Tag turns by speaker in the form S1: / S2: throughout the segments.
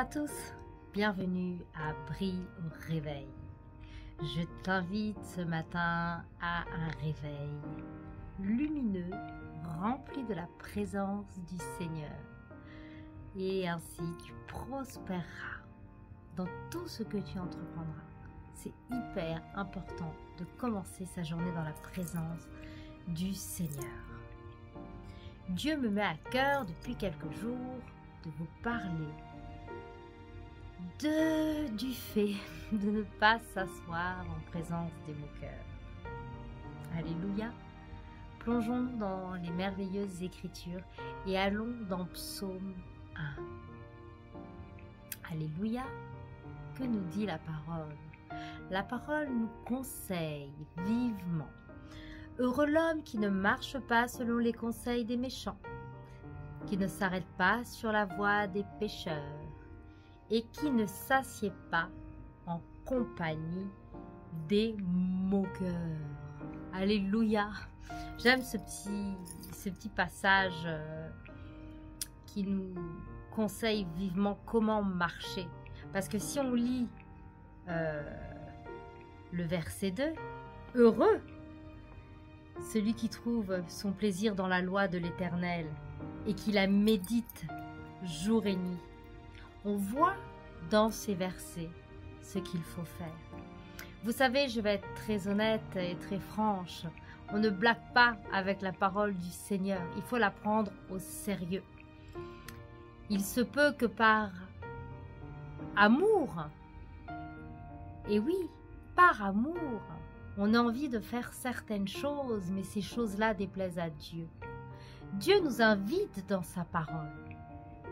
S1: à tous, bienvenue à Brille au réveil. Je t'invite ce matin à un réveil lumineux, rempli de la présence du Seigneur. Et ainsi tu prospéreras dans tout ce que tu entreprendras. C'est hyper important de commencer sa journée dans la présence du Seigneur. Dieu me met à cœur depuis quelques jours de vous parler du fait de ne pas s'asseoir en présence des moqueurs. Alléluia. Plongeons-nous dans les merveilleuses Écritures et allons dans Psaume 1. Alléluia. Que nous dit la parole? La parole nous conseille vivement. Heureux l'homme qui ne marche pas selon les conseils des méchants, qui ne s'arrête pas sur la voie des pécheurs et qui ne s'assied pas en compagnie des moqueurs. Alléluia. J'aime ce petit passage qui nous conseille vivement comment marcher. Parce que si on lit le verset 2, heureux celui qui trouve son plaisir dans la loi de l'Éternel et qui la médite jour et nuit. On voit dans ces versets ce qu'il faut faire. Vous savez, je vais être très honnête et très franche. On ne blague pas avec la parole du Seigneur. Il faut la prendre au sérieux. Il se peut que par amour, et oui, par amour, on a envie de faire certaines choses, mais ces choses-là déplaisent à Dieu. Dieu nous invite dans sa parole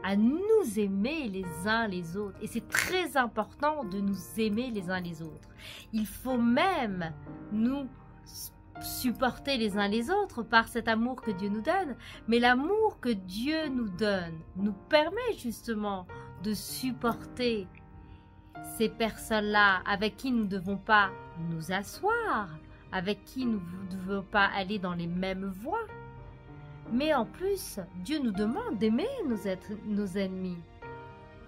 S1: à nous aimer les uns les autres. Et c'est très important de nous aimer les uns les autres. Il faut même nous supporter les uns les autres par cet amour que Dieu nous donne. Mais l'amour que Dieu nous donne nous permet justement de supporter ces personnes-là avec qui nous ne devons pas nous asseoir, avec qui nous ne devons pas aller dans les mêmes voies. Mais en plus, Dieu nous demande d'aimer nos ennemis.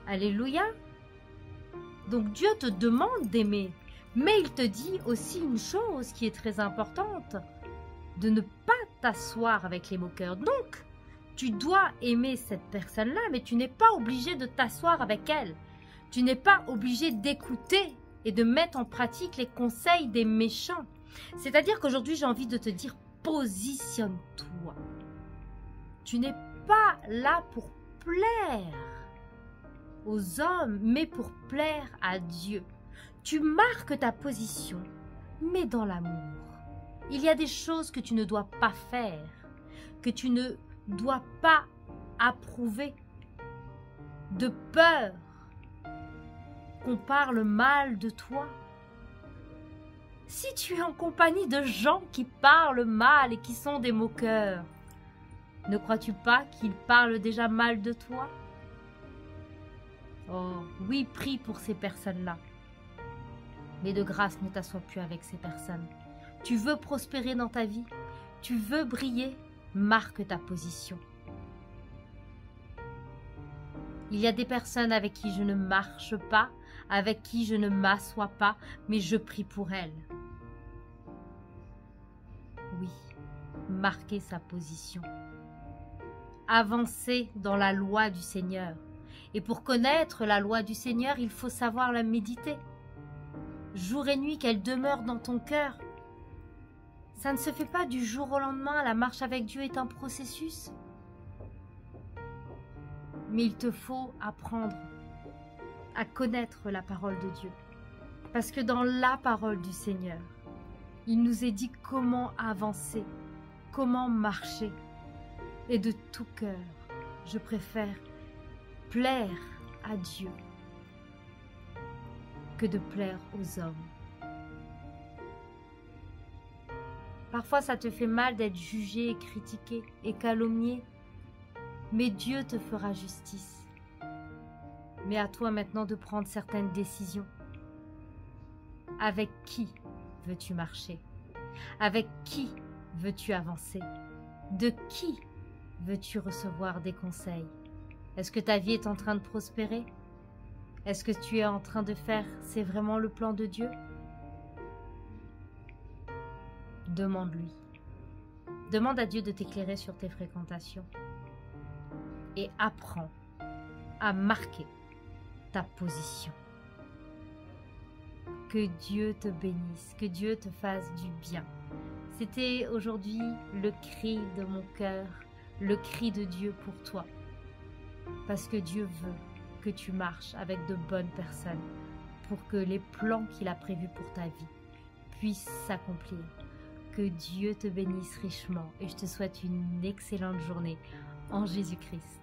S1: Alléluia. Donc Dieu te demande d'aimer. Mais il te dit aussi une chose qui est très importante, de ne pas t'asseoir avec les moqueurs. Donc, tu dois aimer cette personne-là, mais tu n'es pas obligé de t'asseoir avec elle. Tu n'es pas obligé d'écouter et de mettre en pratique les conseils des méchants. C'est-à-dire qu'aujourd'hui, j'ai envie de te dire, positionne-toi. Tu n'es pas là pour plaire aux hommes, mais pour plaire à Dieu. Tu marques ta position, mais dans l'amour. Il y a des choses que tu ne dois pas faire, que tu ne dois pas approuver, de peur qu'on parle mal de toi. Si tu es en compagnie de gens qui parlent mal et qui sont des moqueurs, ne crois-tu pas qu'ils parlent déjà mal de toi? Oh, oui, prie pour ces personnes-là. Mais de grâce, ne t'assois plus avec ces personnes. Tu veux prospérer dans ta vie? Tu veux briller? Marque ta position. Il y a des personnes avec qui je ne marche pas, avec qui je ne m'assois pas, mais je prie pour elles. Oui, marquer sa position. Avancer dans la loi du Seigneur. Et pour connaître la loi du Seigneur, il faut savoir la méditer. Jour et nuit, qu'elle demeure dans ton cœur. Ça ne se fait pas du jour au lendemain. La marche avec Dieu est un processus. Mais il te faut apprendre à connaître la parole de Dieu. Parce que dans la parole du Seigneur, il nous est dit comment avancer, comment marcher. Et de tout cœur, je préfère plaire à Dieu que de plaire aux hommes. Parfois, ça te fait mal d'être jugé, critiqué et calomnié, mais Dieu te fera justice. Mais à toi maintenant de prendre certaines décisions. Avec qui veux-tu marcher? Avec qui veux-tu avancer? De qui veux-tu recevoir des conseils? Est-ce que ta vie est en train de prospérer? Est-ce que tu es en train de faire, c'est vraiment le plan de Dieu? Demande-lui. Demande à Dieu de t'éclairer sur tes fréquentations. Et apprends à marquer ta position. Que Dieu te bénisse, que Dieu te fasse du bien. C'était aujourd'hui le cri de mon cœur, le cri de Dieu pour toi. Parce que Dieu veut que tu marches avec de bonnes personnes pour que les plans qu'il a prévus pour ta vie puissent s'accomplir. Que Dieu te bénisse richement et je te souhaite une excellente journée en Jésus-Christ.